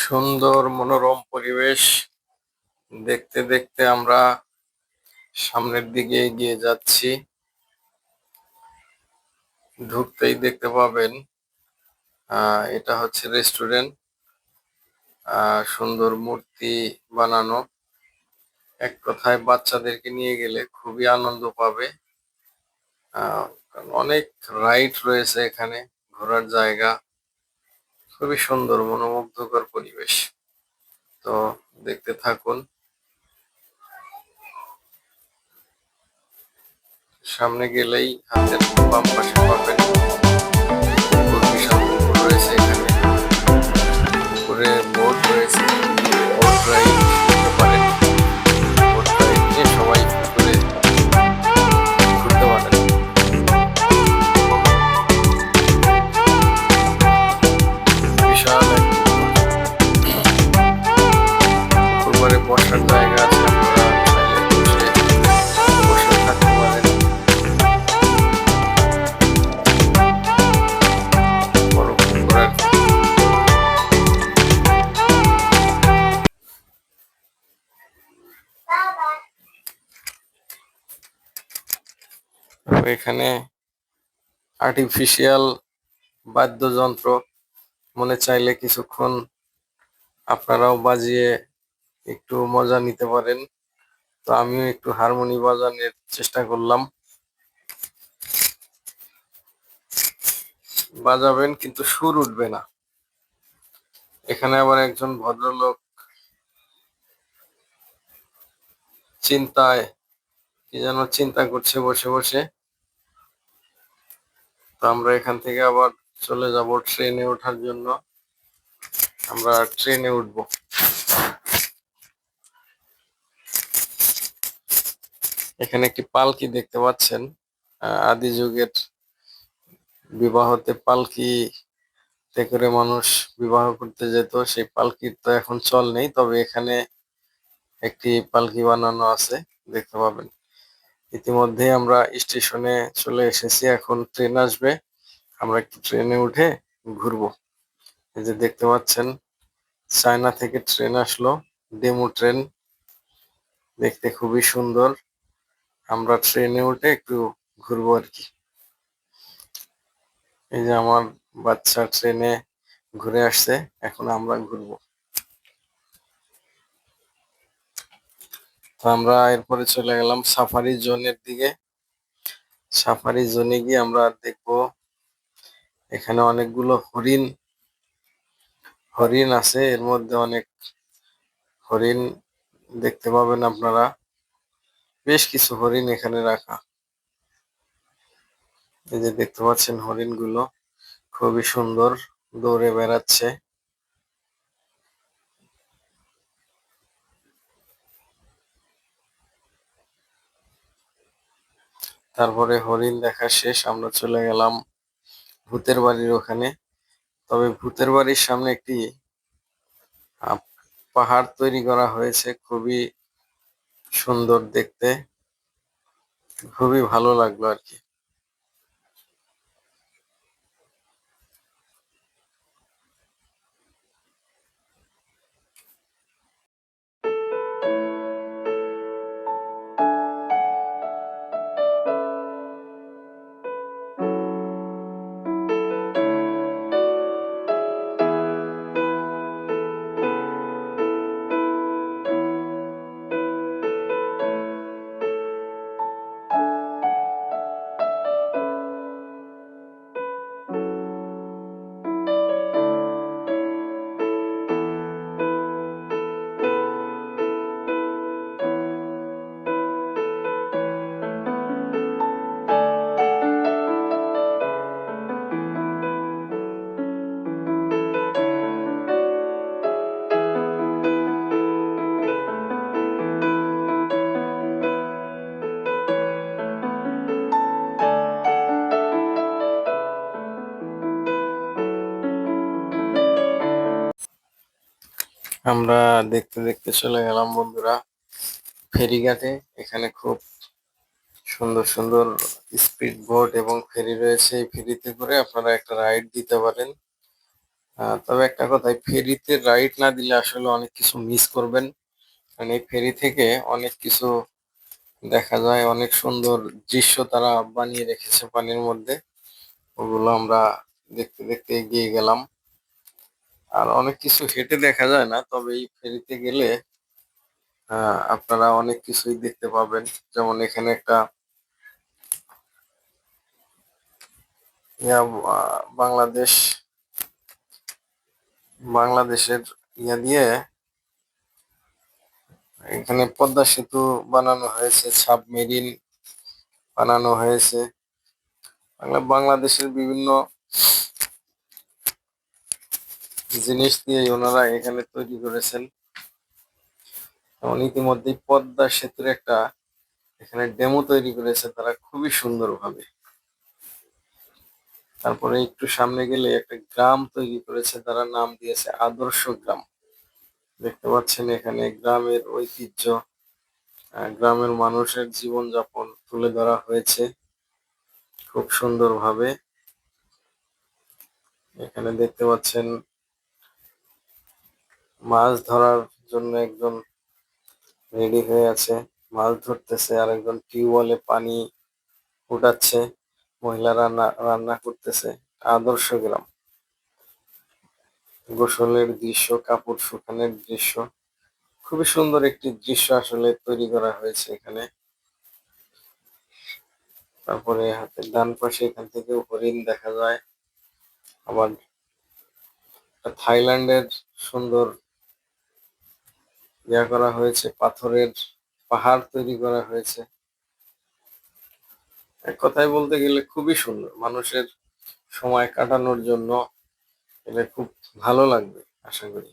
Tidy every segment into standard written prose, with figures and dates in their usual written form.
সুন্দর মনোরম পরিবেশ দেখতে দেখতে আমরা সামনের দিকে এগিয়ে যাচ্ছি। ঢুকতেই দেখতে পাবেন এটা হচ্ছে রেস্টুরেন্ট। সুন্দর মূর্তি বানানো, এক কথায় বাচ্চাদেরকে নিয়ে গেলে খুবই আনন্দ পাবে। অনেক রাইড রয়েছে এখানে, ঘোরার জায়গা, খুবই সুন্দর মনোমুগ্ধকর পরিবেশ। তো দেখতে থাকুন। সামনে গেলেই হাতের বাম পাশে পাবেন বিশাল পুকুর রয়েছে এখানে, পুকুরে বোট রয়েছে, বোট রাইড নিতে পারেন। বোট রাইড নিয়ে সবাই পুকুরে ঘুরতে পারেন। বিশাল এক পুকুর পাড়ে বসার জায়গা আছে, আপনারা চাইলে বসে থাকতে পারেন। বড় পুকুর আর কি। এখানে আর্টিফিশিয়াল বাদ্যযন্ত্র, মনে চাইলে কিছুক্ষণ আপনারাও বাজিয়ে একটু মজা নিতে পারেন। তো আমিও একটু হারমোনি বাজানোর চেষ্টা করলাম। বাজাবেন কিন্তু সুর উঠবে না। এখানে আবার একজন ভদ্রলোক চিন্তায়, কি যেন চিন্তা করছে বসে বসে। তো আমরা এখান থেকে আবার চলে যাব ট্রেনে ওঠার জন্য। আমরা ট্রেনে উঠবো। এখানে একটি পালকি দেখতে পাচ্ছেন। আদি যুগের বিবাহতে পালকিতে করে মানুষ বিবাহ করতে যেত। সেই পালকির তো এখন চল নেই, তবে এখানে একটি পালকি বানানো আছে, দেখতে পাবেন। ইতিমধ্যে আমরা স্টেশনে চলে এসেছি, এখন ট্রেন আসবে। আমরা একটু ট্রেনে উঠে ঘুরবো। এই যে দেখতে পাচ্ছেন, চায়না থেকে ট্রেন আসলো, ডেমু ট্রেন, দেখতে খুবই সুন্দর। আমরা ট্রেনে উঠে একটু ঘুরবো আর কি। এই যে আমার বাচ্চা ট্রেনে ঘুরে আসছে, এখন আমরা ঘুরবো। তো আমরা এরপরে চলে গেলাম সাফারি জোনের দিকে। সাফারি জোনে গিয়ে আমরা দেখবো এখানে অনেকগুলো হরিণ হরিণ আছে, এর মধ্যে অনেক হরিণ দেখতে পাবেন আপনারা। বেশ কিছু হরিণ এখানে রাখা। এই যে দেখতে পাচ্ছেন হরিণগুলো খুবই সুন্দর, দৌড়ে বেড়াচ্ছে। তারপরে হরিণ দেখা শেষ, আমরা চলে গেলাম ভূতের বাড়ির ওখানে। তবে ভূতের বাড়ির সামনে একটি আহ, পাহাড় তৈরি করা হয়েছে, খুবই সুন্দর দেখতে, খুবই ভালো লাগলো আর কি। আমরা দেখতে দেখতে চলে গেলাম বন্ধুরা ফেরিঘাটে। এখানে খুব সুন্দর সুন্দর স্পিড বোট এবং ফেরি রয়েছে। এই ফেরিতে করে আপনারা একটা রাইড দিতে পারেন। তবে একটা কথা, এই ফেরিতে রাইড না দিলে আসলে অনেক কিছু মিস করবেন। কারণ এই ফেরি থেকে অনেক কিছু দেখা যায়, অনেক সুন্দর দৃশ্য তারা বানিয়ে রেখেছে পানির মধ্যে। ওগুলো আমরা দেখতে দেখতে এগিয়ে গেলাম। আর অনেক কিছু হেঁটে দেখা যায় না, তবে এই ফেরিতে গেলে আপনারা অনেক কিছুই দেখতে পাবেন। যেমন এখানে একটা ইয়া বাংলাদেশের ইয়া দিয়ে এখানে পদ্মা সেতু বানানো হয়েছে, সাবমেরিন বানানো হয়েছে। বাংলাদেশের বিভিন্ন জিনিস দিয়ে ওনারা এখানে তৈরি করেছেন। যেমন ইতিমধ্যেই পদ্মা সেতুর একটা এখানে ডেমো তৈরি করেছে তারা খুবই সুন্দরভাবে। তারপরে একটু সামনে গেলে একটা গ্রাম তৈরি করেছে, তারা নাম দিয়েছে আদর্শ গ্রাম। দেখতে পাচ্ছেন এখানে গ্রামের ঐতিহ্য, গ্রামের মানুষের জীবনযাপন তুলে ধরা হয়েছে খুব সুন্দরভাবে। এখানে দেখতে পাচ্ছেন মাছ ধরার জন্য একজন রেডি হয়ে আছে, মাছ ধরতেছে, আর একজন টিউবওয়েলে পানি ফুটাচ্ছে, মহিলা রান্না রান্না করতেছে। আদর্শ গ্রাম, গোসলের দৃশ্য, কাপড় শুকানোর দৃশ্য, খুবই সুন্দর একটি দৃশ্য আসলে তৈরি করা হয়েছে এখানে। তারপরে হাতের ডান পাশে এখান থেকে হরিণ দেখা যায়। আবার থাইল্যান্ডের সুন্দর ইয়া করা হয়েছে, পাথরের পাহাড় তৈরি করা হয়েছে। এক কথায় বলতে গেলে খুবই সুন্দর, মানুষের সময় কাটানোর জন্য এটা খুব ভালো লাগবে আশা করি।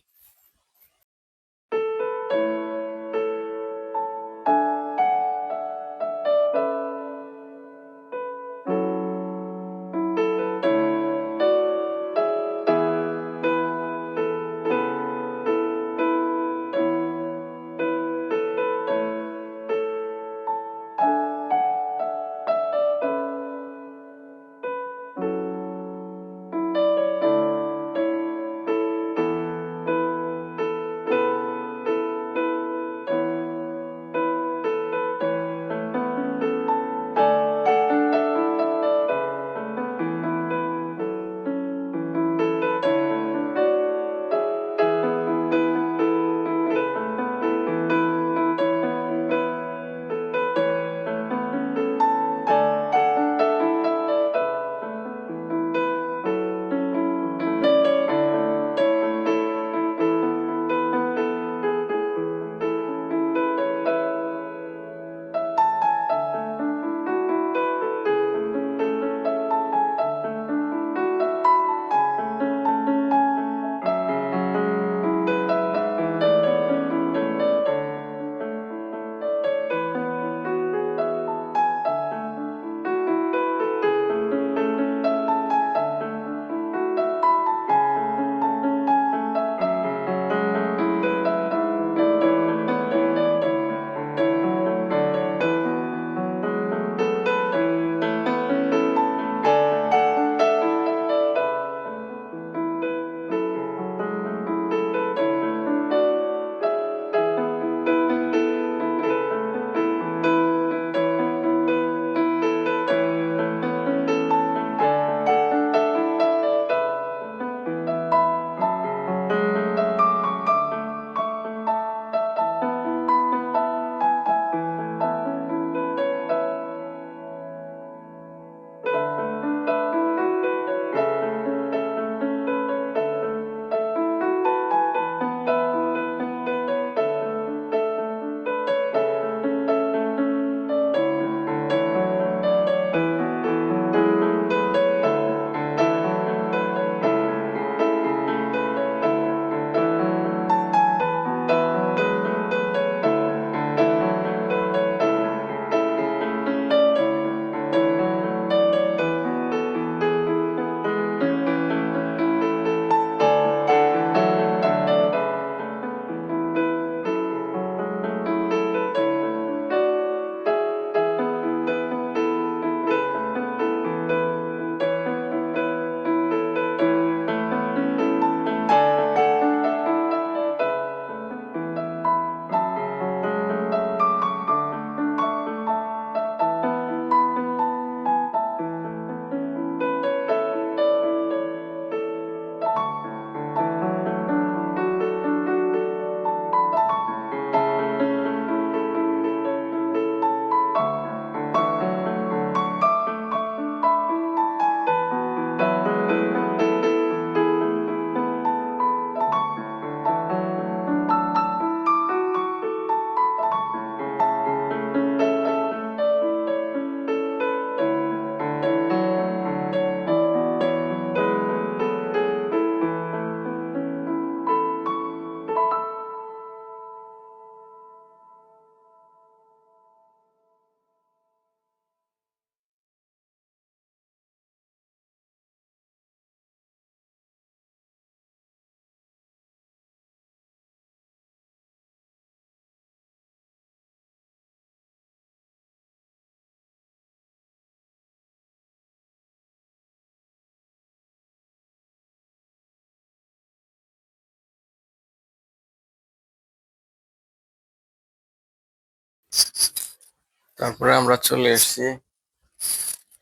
তারপরে আমরা চলে এসেছি।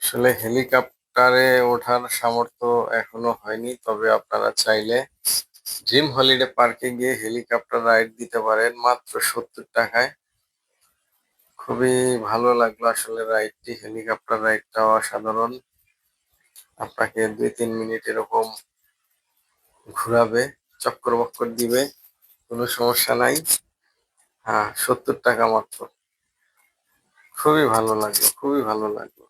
আসলে হেলিকপ্টারে ওঠার সামর্থ্য এখনো হয়নি, তবে আপনারা চাইলে ড্রিম হলিডে পার্কে গিয়ে হেলিকপ্টার রাইড দিতে পারেন মাত্র 70 টাকায়। খুবই ভালো লাগলো আসলে রাইডটি, হেলিকপ্টার রাইডটাও অসাধারণ। আপনাকে 2-3 মিনিট এরকম ঘুরাবে, চক্কর বক্কর দিবে, কোনো সমস্যা নাই। হ্যাঁ, 70 টাকা মাত্র। খুবই ভালো লাগলো, খুবই ভালো লাগলো।